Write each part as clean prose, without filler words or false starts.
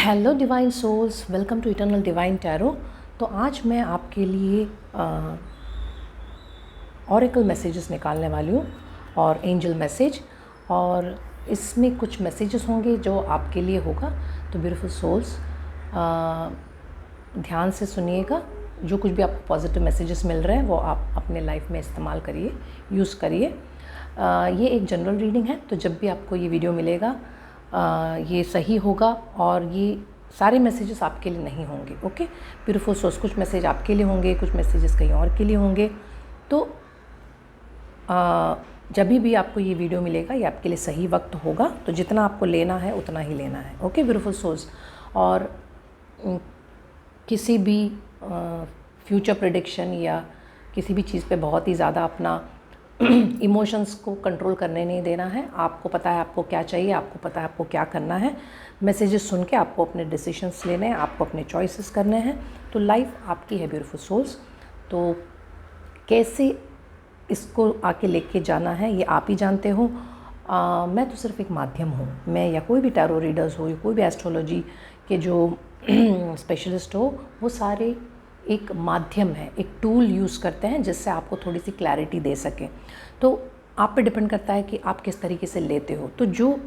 Hello divine souls, welcome to eternal divine tarot. तो आज मैं आपके लिए ऑरेकल मैसेजेस निकालने वाली हूँ और एंजल मैसेज, और इसमें कुछ मैसेजेस होंगे जो आपके लिए होगा। तो ब्यूटीफुल सोल्स, ध्यान से सुनिएगा। जो कुछ भी आपको पॉजिटिव मैसेजेस मिल रहे हैं वो आप अपने लाइफ में इस्तेमाल करिए, यूज़ करिए। ये एक जनरल रीडिंग है, तो जब भी आपको ये वीडियो मिलेगा ये सही होगा और ये सारे मैसेजेस आपके लिए नहीं होंगे। ओके ब्यूटीफुल सोल्स, कुछ मैसेज आपके लिए होंगे, कुछ मैसेजेस कहीं और के लिए होंगे। तो जब भी आपको ये वीडियो मिलेगा ये आपके लिए सही वक्त होगा, तो जितना आपको लेना है उतना ही लेना है। ओके ब्यूटीफुल सोल्स, और किसी भी फ्यूचर प्रेडिक्शन या किसी भी चीज़ पे बहुत ही ज़्यादा अपना इमोशंस को कंट्रोल करने नहीं देना है। आपको पता है आपको क्या चाहिए, आपको पता है आपको क्या करना है। मैसेजेस सुन के आपको अपने डिसीजंस लेने हैं, आपको अपने चॉइसेस करने हैं। तो लाइफ आपकी है ब्यूटीफुल सोल्स, तो कैसे इसको आके लेके जाना है ये आप ही जानते हो। मैं तो सिर्फ एक माध्यम हूँ। मैं या कोई भी टैरो रीडर्स हो या कोई भी एस्ट्रोलॉजी के जो स्पेशलिस्ट हो, वो सारे एक माध्यम है, एक टूल यूज़ करते हैं जिससे आपको थोड़ी सी क्लैरिटी दे सकें। तो आप पे डिपेंड करता है कि आप किस तरीके से लेते हो। तो जो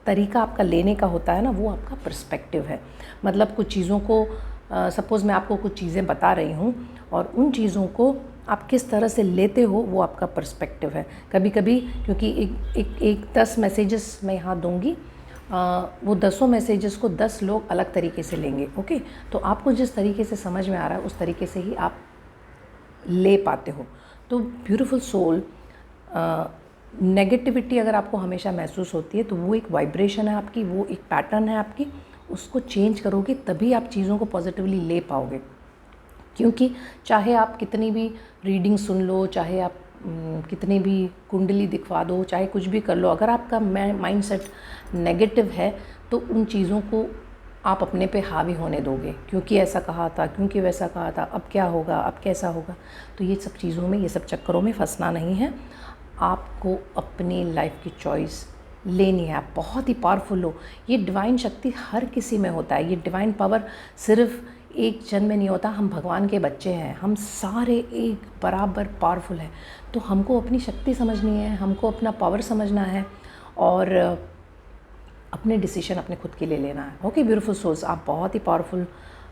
तरीका आपका लेने का होता है ना, वो आपका पर्सपेक्टिव है। मतलब कुछ चीज़ों को सपोज़ मैं आपको कुछ चीज़ें बता रही हूँ और उन चीज़ों को आप किस तरह से लेते हो वो आपका पर्सपेक्टिव है। कभी कभी क्योंकि एक 10 मैसेजेस मैं यहाँ दूँगी, वो 10 मैसेजेस को 10 लोग अलग तरीके से लेंगे। ओके, तो आपको जिस तरीके से समझ में आ रहा है उस तरीके से ही आप ले पाते हो। तो ब्यूटीफुल सोल, नेगेटिविटी अगर आपको हमेशा महसूस होती है तो वो एक वाइब्रेशन है आपकी, वो एक पैटर्न है आपकी। उसको चेंज करोगे तभी आप चीज़ों को पॉजिटिवली ले पाओगे। क्योंकि चाहे आप कितनी भी रीडिंग सुन लो, चाहे आप कितनी भी कुंडली दिखवा दो, चाहे कुछ भी कर लो, अगर आपका माइंडसेट नेगेटिव है तो उन चीज़ों को आप अपने पे हावी होने दोगे। क्योंकि ऐसा कहा था, क्योंकि वैसा कहा था, अब क्या होगा, अब कैसा होगा। तो ये सब चीज़ों में, ये सब चक्करों में फंसना नहीं है। आपको अपनी लाइफ की चॉइस लेनी है। आप बहुत ही पावरफुल हो। ये डिवाइन शक्ति हर किसी में होता है। ये डिवाइन पावर सिर्फ एक जन में नहीं होता। हम भगवान के बच्चे हैं, हम सारे एक बराबर पावरफुल हैं। तो हमको अपनी शक्ति समझनी है, हमको अपना पावर समझना है और अपने डिसीजन अपने खुद के लिए लेना है। ओके ब्यूटीफुल सोल्स, आप बहुत ही पावरफुल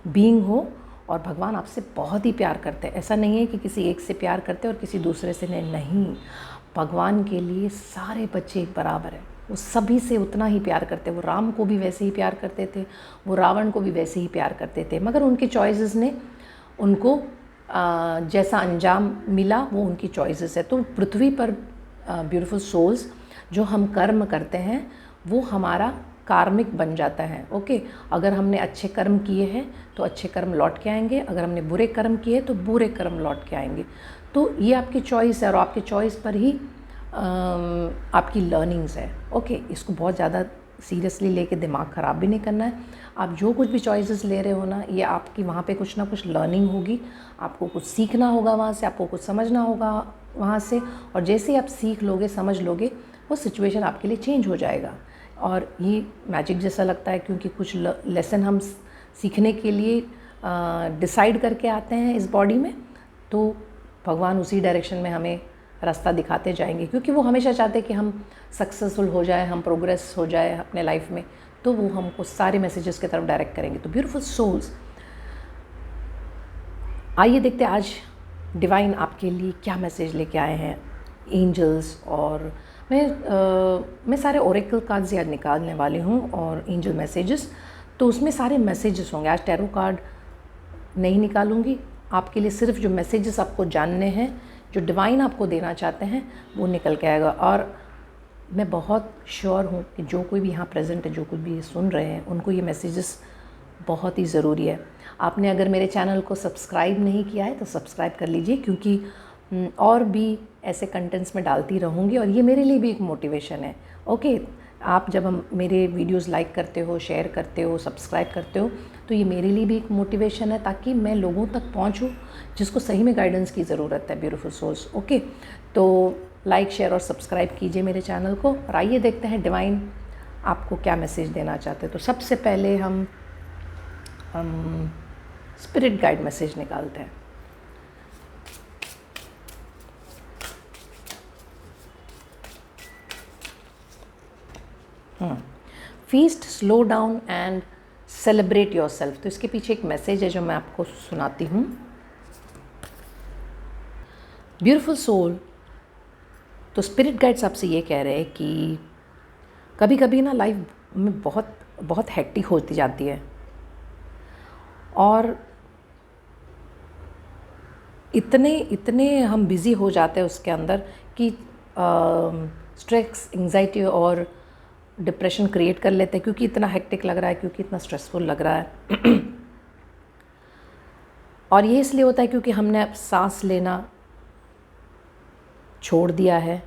बीइंग हो और भगवान आपसे बहुत ही प्यार करते हैं। ऐसा नहीं है कि किसी एक से प्यार करते हैं और किसी दूसरे से नहीं। भगवान के लिए सारे बच्चे एक बराबर हैं। वो सभी से उतना ही प्यार करते। वो राम को भी वैसे ही प्यार करते थे, वो रावण को भी वैसे ही प्यार करते थे, मगर उनके चॉइसेस ने उनको जैसा अंजाम मिला वो उनकी चॉइसेस है। तो पृथ्वी पर ब्यूटीफुल सोल्स, जो हम कर्म करते हैं वो हमारा कार्मिक बन जाता है। ओके, अगर हमने अच्छे कर्म किए हैं तो अच्छे कर्म लौट के आएंगे, अगर हमने बुरे कर्म किए तो बुरे कर्म लौट के आएंगे। तो ये आपकी चॉइस है और आपकी चॉइस पर ही आपकी लर्निंग्स है। ओके, इसको बहुत ज़्यादा सीरियसली लेके दिमाग ख़राब भी नहीं करना है। आप जो कुछ भी चॉइसेस ले रहे हो ना, ये आपकी वहाँ पे कुछ ना कुछ लर्निंग होगी। आपको कुछ सीखना होगा वहाँ से, आपको कुछ समझना होगा वहाँ से, और जैसे ही आप सीख लोगे, समझ लोगे, वो सिचुएशन आपके लिए चेंज हो जाएगा। और ये मैजिक जैसा लगता है, क्योंकि कुछ लेसन हम सीखने के लिए डिसाइड करके आते हैं इस बॉडी में, तो भगवान उसी डायरेक्शन में हमें रास्ता दिखाते जाएंगे। क्योंकि वो हमेशा चाहते हैं कि हम सक्सेसफुल हो जाए, हम प्रोग्रेस हो जाए अपने लाइफ में, तो वो हमको सारे मैसेजेस की तरफ डायरेक्ट करेंगे। तो ब्यूटीफुल सोल्स, आइए देखते हैं आज डिवाइन आपके लिए क्या मैसेज लेके आए हैं एंजल्स। और मैं सारे ओरेकल कार्ड्स याद निकालने वाली हूँ और एंजल मैसेजेस, तो उसमें सारे मैसेजेस होंगे। आज टैरो कार्ड नहीं निकालूंगी, आपके लिए सिर्फ जो मैसेजेस आपको जानने हैं, जो डिवाइन आपको देना चाहते हैं, वो निकल के आएगा। और मैं बहुत श्योर हूँ कि जो कोई भी यहाँ प्रेजेंट है, जो कुछ भी ये सुन रहे हैं, उनको ये मैसेजेस बहुत ही ज़रूरी है। आपने अगर मेरे चैनल को सब्सक्राइब नहीं किया है तो सब्सक्राइब कर लीजिए, क्योंकि और भी ऐसे कंटेंट्स में डालती रहूँगी और ये मेरे लिए भी एक मोटिवेशन है। ओके, आप जब हम मेरे वीडियोस लाइक करते हो, शेयर करते हो, सब्सक्राइब करते हो, तो ये मेरे लिए भी एक मोटिवेशन है, ताकि मैं लोगों तक पहुँचूँ जिसको सही में गाइडेंस की ज़रूरत है। ब्यूटीफुल सोल्स, ओके, तो लाइक, शेयर और सब्सक्राइब कीजिए मेरे चैनल को। और आइए देखते हैं डिवाइन आपको क्या मैसेज देना चाहते हैं। तो सबसे पहले हम हम स्पिरिट गाइड मैसेज निकालते हैं। Feast, slow down and celebrate your self. तो इसके पीछे एक मैसेज है जो मैं आपको सुनाती हूँ। ब्यूटीफुल सोल, तो स्पिरिट गाइड्स आपसे ये कह रहे हैं कि कभी कभी ना लाइफ में बहुत बहुत हेक्टिक होती जाती है और इतने हम बिज़ी हो जाते हैं उसके अंदर कि स्ट्रेस, एंजाइटी और डिप्रेशन क्रिएट कर लेते हैं, क्योंकि इतना हेक्टिक लग रहा है, क्योंकि इतना स्ट्रेसफुल लग रहा है। और ये इसलिए होता है क्योंकि हमने अब सांस लेना छोड़ दिया है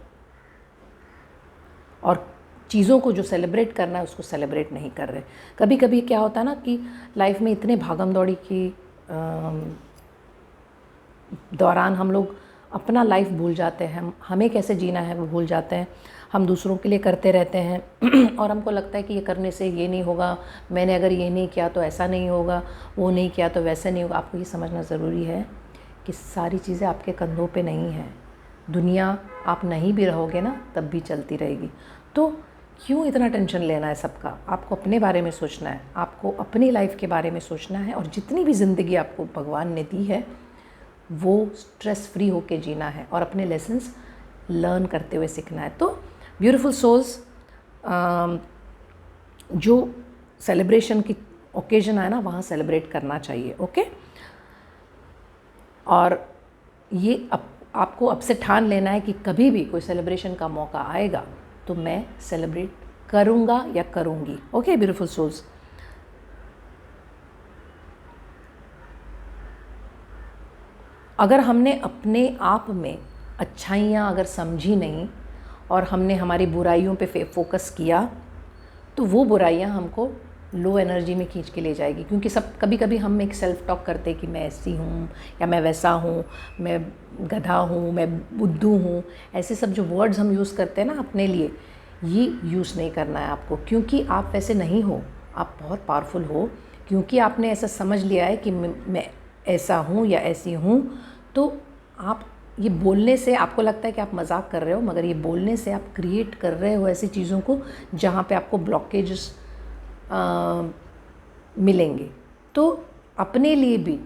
और चीज़ों को जो सेलिब्रेट करना है उसको सेलिब्रेट नहीं कर रहे। कभी कभी क्या होता है ना कि लाइफ में इतने भागम दौड़ी की दौरान हम लोग अपना लाइफ भूल जाते हैं, हमें कैसे जीना है वो भूल जाते हैं। हम दूसरों के लिए करते रहते हैं और हमको लगता है कि ये करने से ये नहीं होगा, मैंने अगर ये नहीं किया तो ऐसा नहीं होगा, वो नहीं किया तो वैसे नहीं होगा। आपको ये समझना ज़रूरी है कि सारी चीज़ें आपके कंधों पे नहीं हैं। दुनिया आप नहीं भी रहोगे ना तब भी चलती रहेगी। तो क्यों इतना टेंशन लेना है सबका? आपको अपने बारे में सोचना है, आपको अपनी लाइफ के बारे में सोचना है और जितनी भी ज़िंदगी आपको भगवान ने दी है वो स्ट्रेस फ्री होके जीना है और अपने लेसन्स लर्न करते हुए सीखना है। तो ब्यूटीफुल सोल्स, जो सेलिब्रेशन की ओकेजन है ना वहाँ सेलिब्रेट करना चाहिए। ओके, और ये आपको अब से ठान लेना है कि कभी भी कोई सेलिब्रेशन का मौका आएगा तो मैं सेलिब्रेट करूँगा या करूँगी। ओके ब्यूटीफुल सोल्स, अगर हमने अपने आप में अच्छाइयाँ अगर समझी नहीं और हमने हमारी बुराइयों पे फोकस किया तो वो बुराइयाँ हमको लो एनर्जी में खींच के ले जाएगी। क्योंकि सब कभी कभी हम एक सेल्फ टॉक करते हैं कि मैं ऐसी हूँ या मैं वैसा हूँ, मैं गधा हूँ, मैं बुद्धू हूँ। ऐसे सब जो वर्ड्स हम यूज़ करते हैं ना अपने लिए, ये यूज़ नहीं करना है आपको, क्योंकि आप वैसे नहीं हो। आप बहुत पावरफुल हो क्योंकि आपने ऐसा समझ लिया है कि मैं ऐसा हूँ या ऐसी हूँ। तो आप ये बोलने से आपको लगता है कि आप मजाक कर रहे हो, मगर ये बोलने से आप क्रिएट कर रहे हो ऐसी चीज़ों को जहाँ पे आपको ब्लॉकेजेस मिलेंगे। तो अपने लिए भी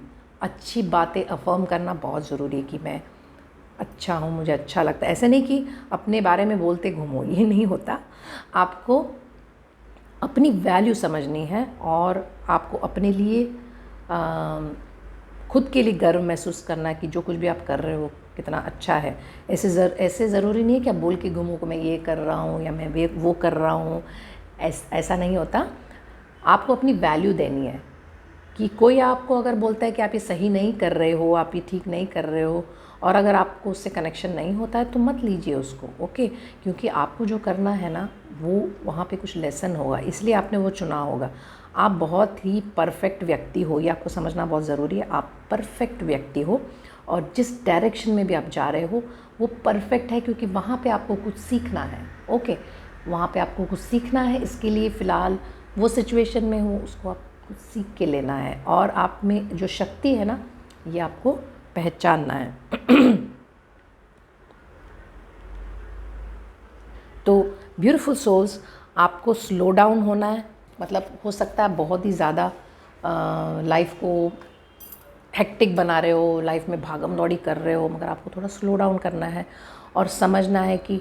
अच्छी बातें अफर्म करना बहुत ज़रूरी है कि मैं अच्छा हूँ, मुझे अच्छा लगता है। ऐसे नहीं कि अपने बारे में बोलते घूमो, ये नहीं होता। आपको अपनी वैल्यू समझनी है और आपको अपने लिए खुद के लिए गर्व महसूस करना है कि जो कुछ भी आप कर रहे हो कितना अच्छा है। ऐसे ज़रूरी नहीं है कि आप बोल के घूमो कि मैं ये कर रहा हूँ या मैं वो कर रहा हूँ। ऐसा नहीं होता। आपको अपनी वैल्यू देनी है कि कोई आपको अगर बोलता है कि आप ये सही नहीं कर रहे हो, आप ये ठीक नहीं कर रहे हो, और अगर आपको उससे कनेक्शन नहीं होता है तो मत लीजिए उसको। ओके, क्योंकि आपको जो करना है ना वो वहाँ पे कुछ लेसन होगा, इसलिए आपने वो चुना होगा। आप बहुत ही परफेक्ट व्यक्ति हो, ये आपको समझना बहुत ज़रूरी है। आप परफेक्ट व्यक्ति हो और जिस डायरेक्शन में भी आप जा रहे हो वो परफेक्ट है, क्योंकि वहाँ पे आपको कुछ सीखना है। ओके, वहाँ पे आपको कुछ सीखना है। इसके लिए फ़िलहाल वो सिचुएशन में हो, उसको आप कुछ सीख के लेना है और आप में जो शक्ति है ना ये आपको पहचानना है। तो ब्यूटीफुल सोल्स, आपको स्लो डाउन होना है। मतलब हो सकता है बहुत ही ज़्यादा लाइफ को हेक्टिक बना रहे हो, लाइफ में भागम दौड़ी कर रहे हो, मगर आपको थोड़ा स्लो डाउन करना है और समझना है कि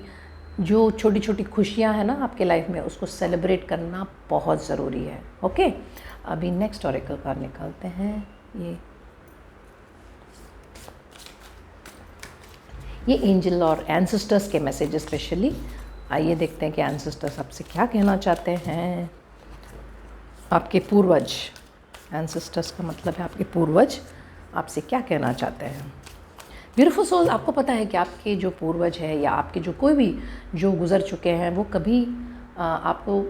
जो छोटी छोटी खुशियाँ हैं ना आपके लाइफ में उसको सेलिब्रेट करना बहुत ज़रूरी है। ओके, अभी नेक्स्ट ऑरेकल कार्ड निकालते हैं। ये एंजल और एंसेस्टर्स के मैसेज स्पेशली। आइए देखते हैं कि एंसेस्टर्स आपसे क्या कहना चाहते हैं। आपके पूर्वज, एंसेस्टर्स का मतलब है आपके पूर्वज आपसे क्या कहना चाहते हैं। ब्यूटीफुल सोल, आपको पता है कि आपके जो पूर्वज हैं या आपके जो कोई भी जो गुज़र चुके हैं वो कभी आपको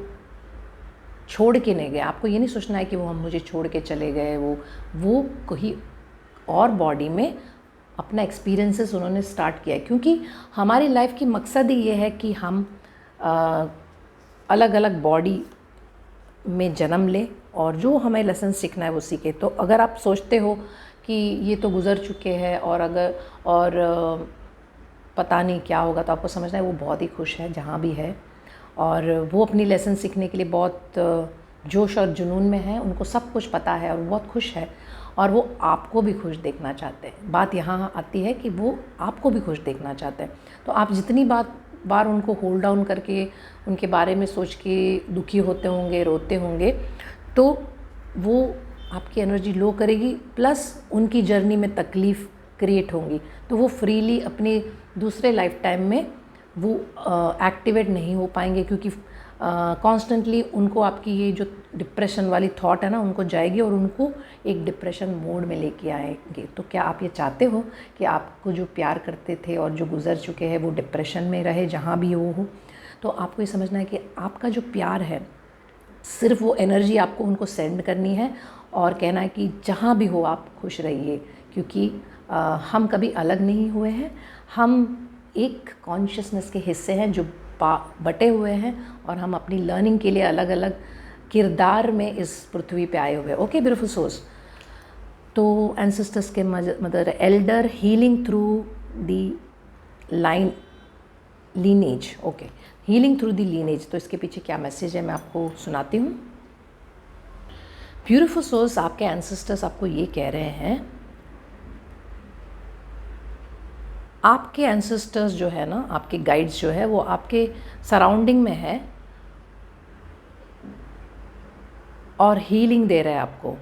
छोड़ के नहीं गए। आपको ये नहीं सोचना है कि वो हम मुझे छोड़ के चले गए। वो कोई और बॉडी में अपना एक्सपीरियंसेस उन्होंने स्टार्ट किया है, क्योंकि हमारी लाइफ की मकसद ही ये है कि हम अलग अलग बॉडी में जन्म लें और जो हमें लेसन सीखना है वो सीखे। तो अगर आप सोचते हो कि ये तो गुज़र चुके हैं और पता नहीं क्या होगा, तो आपको समझना है वो बहुत ही खुश है जहाँ भी है, और वो अपनी लेसन सीखने के लिए बहुत जोश और जुनून में है। उनको सब कुछ पता है और वो बहुत खुश है, और वो आपको भी खुश देखना चाहते हैं। बात यहाँ आती है कि वो आपको भी खुश देखना चाहते हैं। तो आप जितनी बार उनको होल्ड डाउन करके उनके बारे में सोच के दुखी होते होंगे, रोते होंगे, तो वो आपकी एनर्जी लो करेगी, प्लस उनकी जर्नी में तकलीफ़ क्रिएट होंगी। तो वो फ्रीली अपने दूसरे लाइफ टाइम में वो एक्टिवेट नहीं हो पाएंगे, क्योंकि कॉन्स्टेंटली उनको आपकी ये जो डिप्रेशन वाली थॉट है ना, उनको जाएगी और उनको एक डिप्रेशन मोड में लेके आएंगे। तो क्या आप ये चाहते हो कि आपको जो प्यार करते थे और जो गुज़र चुके हैं वो डिप्रेशन में रहे जहाँ भी वो हो? तो आपको ये समझना है कि आपका जो प्यार है, सिर्फ वो एनर्जी आपको उनको सेंड करनी है और कहना है कि जहाँ भी हो आप खुश रहिए, क्योंकि हम कभी अलग नहीं हुए हैं। हम एक कॉन्शियसनेस के हिस्से हैं जो बटे हुए हैं, और हम अपनी लर्निंग के लिए अलग अलग किरदार में इस पृथ्वी पे आए हुए हैं। Okay beautiful souls. तो एंसेस्टर्स के mother elder healing through the lineage. Okay, healing through the lineage. तो इसके पीछे क्या मैसेज है मैं आपको सुनाती हूँ। ब्यूटीफुल सोल्स, आपके एंसेस्टर्स आपको ये कह रहे हैं, आपके एंसेस्टर्स जो है ना, आपके गाइड्स जो है वो आपके सराउंडिंग में है और हीलिंग दे रहे हैं आपको,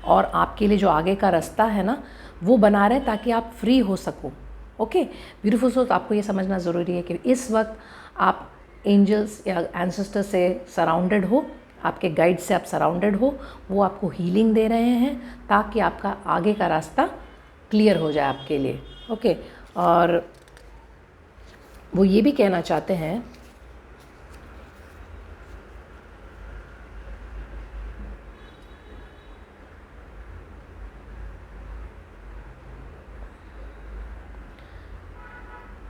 और आपके लिए जो आगे का रास्ता है ना वो बना रहे ताकि आप फ्री हो सको। ओके ब्यूटीफुल सोल्स, आपको ये समझना ज़रूरी है कि इस वक्त आप एंजल्स या एंसेस्टर से सराउंडेड हो, आपके गाइड से आप सराउंडेड हो। वो आपको हीलिंग दे रहे हैं ताकि आपका आगे का रास्ता क्लियर हो जाए आपके लिए। ओके, और वो ये भी कहना चाहते हैं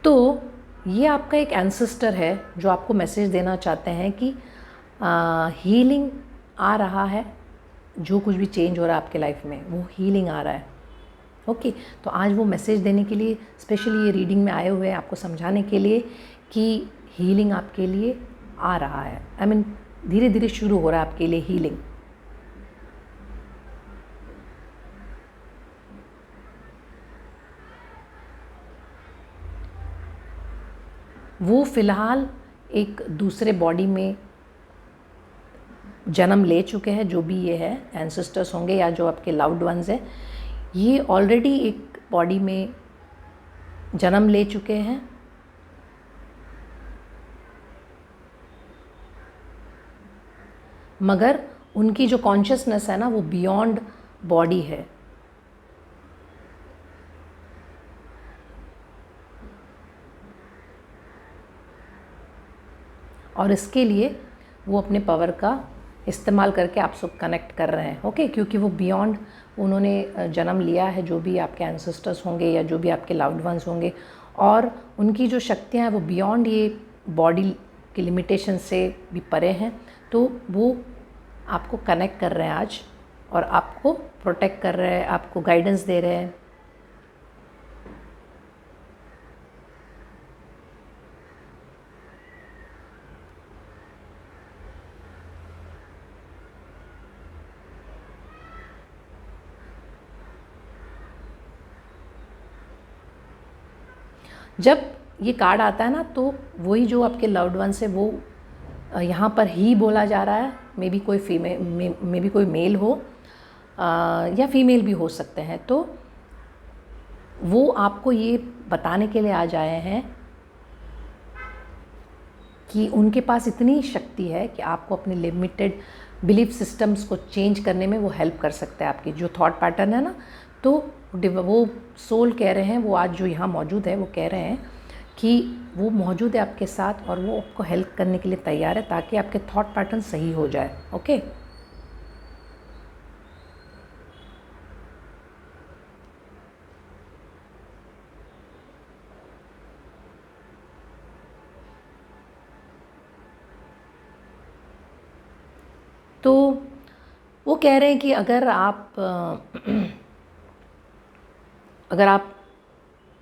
तो ये आपका एक एंसेस्टर है जो आपको मैसेज देना चाहते हैं कि हीलिंग आ रहा है। जो कुछ भी चेंज हो रहा है आपके लाइफ में वो हीलिंग आ रहा है। ओके, तो आज वो मैसेज देने के लिए स्पेशली ये रीडिंग में आए हुए हैं, आपको समझाने के लिए कि हीलिंग आपके लिए आ रहा है। आई मीन धीरे धीरे शुरू हो रहा है आपके लिए हीलिंग। वो फ़िलहाल एक दूसरे बॉडी में जन्म ले चुके हैं, जो भी ये है एंसेस्टर्स होंगे या जो आपके लव्ड वंस हैं, ये ऑलरेडी एक बॉडी में जन्म ले चुके हैं, मगर उनकी जो कॉन्शियसनेस है ना वो बियॉन्ड बॉडी है। और इसके लिए वो अपने पावर का इस्तेमाल करके आपसे कनेक्ट कर रहे हैं। ओके, क्योंकि वो बियॉन्ड उन्होंने जन्म लिया है, जो भी आपके एंसेस्टर्स होंगे या जो भी आपके लव्ड वंस होंगे, और उनकी जो शक्तियाँ हैं वो बियॉन्ड ये बॉडी की लिमिटेशन से भी परे हैं। तो वो आपको कनेक्ट कर रहे हैं आज, और आपको प्रोटेक्ट कर रहे हैं, आपको गाइडेंस दे रहे हैं। जब ये कार्ड आता है ना, तो वही जो आपके लव्ड वंस है वो यहाँ पर ही बोला जा रहा है। मे बी कोई फीमेल, मे बी कोई मेल हो या फीमेल भी हो सकते हैं। तो वो आपको ये बताने के लिए आ जाए हैं कि उनके पास इतनी शक्ति है कि आपको अपने लिमिटेड बिलीफ सिस्टम्स को चेंज करने में वो हेल्प कर सकते हैं। आपकी जो थॉट पैटर्न है ना, तो वो सोल कह रहे हैं, वो आज जो यहाँ मौजूद है वो कह रहे हैं कि वो मौजूद है आपके साथ और वो आपको हेल्प करने के लिए तैयार है ताकि आपके थॉट पैटर्न सही हो जाए। ओके, तो वो कह रहे हैं कि अगर आप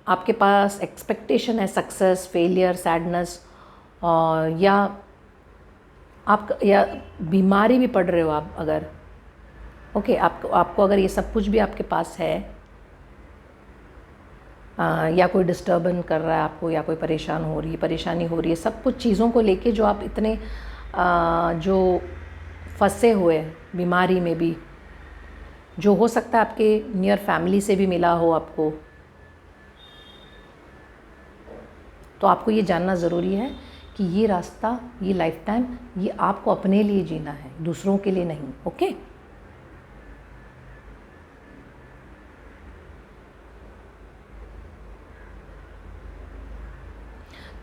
आपके पास एक्सपेक्टेशन है सक्सेस, फेलियर, सैडनेस, या बीमारी भी पड़ रहे हो आप अगर, ओके, आपको अगर ये सब कुछ भी आपके पास है, या कोई डिस्टर्बन कर रहा है आपको, या कोई परेशानी हो रही है, सब कुछ चीज़ों को लेके जो आप इतने जो फंसे हुए हैं बीमारी में भी, जो हो सकता है आपके नियर फैमिली से भी मिला हो आपको, तो आपको ये जानना ज़रूरी है कि ये रास्ता, ये लाइफ टाइम, ये आपको अपने लिए जीना है, दूसरों के लिए नहीं। ओके,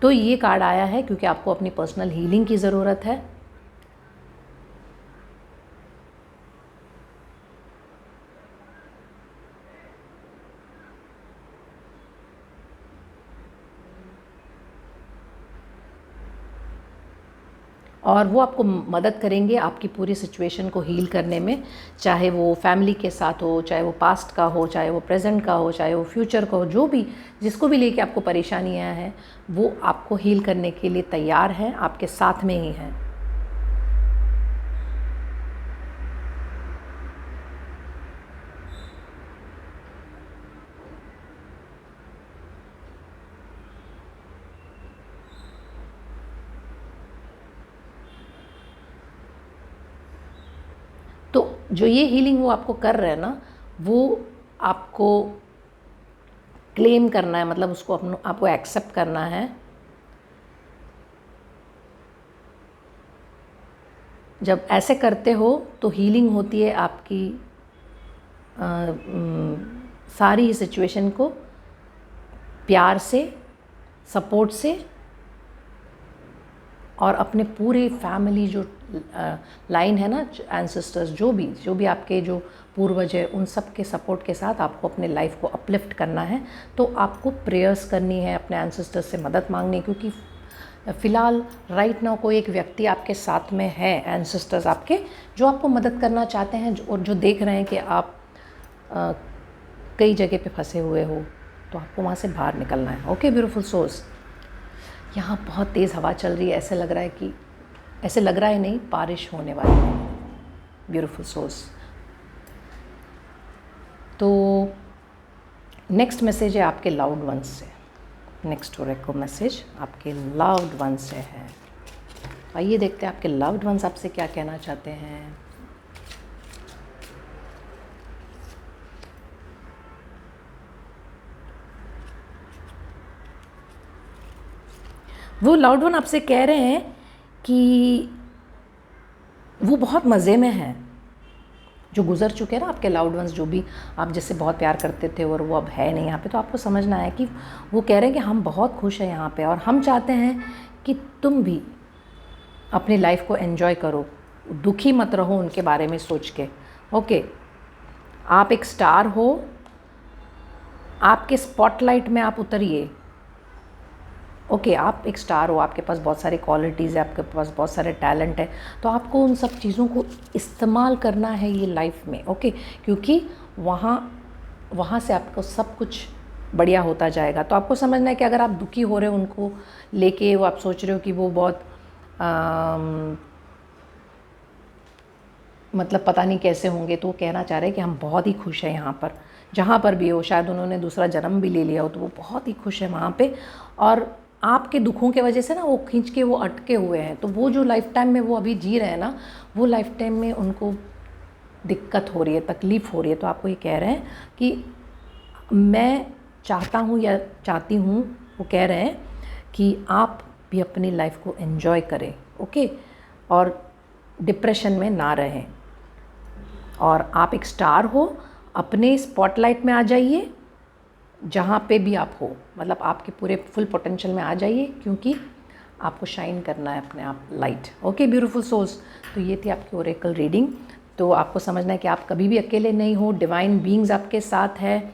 तो ये कार्ड आया है क्योंकि आपको अपनी पर्सनल हीलिंग की ज़रूरत है। और वो आपको मदद करेंगे आपकी पूरी सिचुएशन को हील करने में, चाहे वो फैमिली के साथ हो, चाहे वो पास्ट का हो, चाहे वो प्रेजेंट का हो, चाहे वो फ्यूचर का हो, जो भी जिसको भी लेके आपको परेशानियां हैं वो आपको हील करने के लिए तैयार हैं, आपके साथ में ही हैं। तो जो ये हीलिंग वो आपको कर रहे हैं ना, वो आपको क्लेम करना है, मतलब उसको आपको एक्सेप्ट करना है। जब ऐसे करते हो तो हीलिंग होती है आपकी सारी सिचुएशन को प्यार से, सपोर्ट से, और अपने पूरे फैमिली जो लाइन है ना, एंसेस्टर्स, जो भी आपके जो पूर्वज है, उन सब के सपोर्ट के साथ आपको अपने लाइफ को अपलिफ्ट करना है। तो आपको प्रेयर्स करनी है, अपने एंसेस्टर्स से मदद मांगनी है, क्योंकि फ़िलहाल राइट नाउ कोई एक व्यक्ति आपके साथ में है, एंसेस्टर्स आपके, जो आपको मदद करना चाहते हैं, और जो देख रहे हैं कि आप कई जगह पे फंसे हुए हो, तो आपको वहाँ से बाहर निकलना है। ओके ब्यूटीफुल सोल्स, यहाँ बहुत तेज़ हवा चल रही है, ऐसे लग रहा है नहीं, बारिश होने वाली है। ब्यूटीफुल सोल्स, तो नेक्स्ट मैसेज है आपके लव्ड वंस से। नेक्स्ट ओरेकल मैसेज आपके लव्ड वंस से है। आइए देखते हैं आपके लव्ड वंस आपसे क्या कहना चाहते हैं। वो लव्ड वन आपसे कह रहे हैं कि वो बहुत मज़े में हैं, जो गुज़र चुके हैं ना आपके लव्ड वंस, जो भी आप जिससे बहुत प्यार करते थे और वो अब है नहीं यहाँ पे। तो आपको समझना है कि वो कह रहे हैं कि हम बहुत खुश हैं यहाँ पे, और हम चाहते हैं कि तुम भी अपनी लाइफ को एंजॉय करो, दुखी मत रहो उनके बारे में सोच के। ओके, आप एक स्टार हो, आपके स्पॉटलाइट में आप उतरिए। ओके, आप एक स्टार हो, आपके पास बहुत सारी क्वालिटीज़ है, आपके पास बहुत सारे टैलेंट है, तो आपको उन सब चीज़ों को इस्तेमाल करना है ये लाइफ में। ओके, क्योंकि वहाँ से आपको सब कुछ बढ़िया होता जाएगा। तो आपको समझना है कि अगर आप दुखी हो रहे हो उनको लेके, वो आप सोच रहे हो कि वो बहुत मतलब पता नहीं कैसे होंगे, तो वो कहना चाह रहे हैं कि हम बहुत ही खुश हैं यहाँ पर, जहाँ पर भी हो। शायद उन्होंने दूसरा जन्म भी ले लिया हो, तो वो बहुत ही खुश है वहाँ पे। और आपके दुखों के वजह से ना वो खींच के वो अटके हुए हैं, तो वो जो लाइफ टाइम में वो अभी जी रहे हैं ना, वो लाइफ टाइम में उनको दिक्कत हो रही है, तकलीफ़ हो रही है। तो आपको ये कह रहे हैं कि मैं चाहता हूँ या चाहती हूँ, वो कह रहे हैं कि आप भी अपनी लाइफ को एंजॉय करें। ओके, और डिप्रेशन में ना रहें, और आप एक स्टार हो, अपने स्पॉटलाइट में आ जाइए, जहाँ पे भी आप हो, मतलब आपके पूरे फुल पोटेंशियल में आ जाइए, क्योंकि आपको शाइन करना है अपने आप लाइट। ओके ब्यूटीफुल सोल्स, तो ये थी आपकी ओरेकल रीडिंग। तो आपको समझना है कि आप कभी भी अकेले नहीं हो, डिवाइन बीइंग्स आपके साथ है,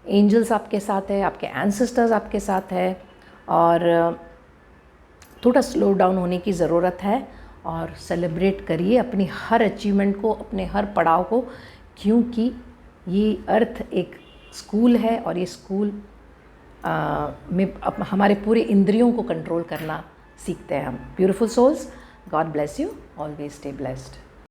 एंजल्स आपके साथ है, आपके एंसेस्टर्स आपके साथ है, और थोड़ा स्लो डाउन होने की ज़रूरत है, और सेलिब्रेट करिए अपनी हर अचीवमेंट को, अपने हर पड़ाव को, क्योंकि ये अर्थ एक स्कूल है और ये स्कूल में हमारे पूरे इंद्रियों को कंट्रोल करना सीखते हैं हम। Beautiful souls, God bless you, always stay blessed.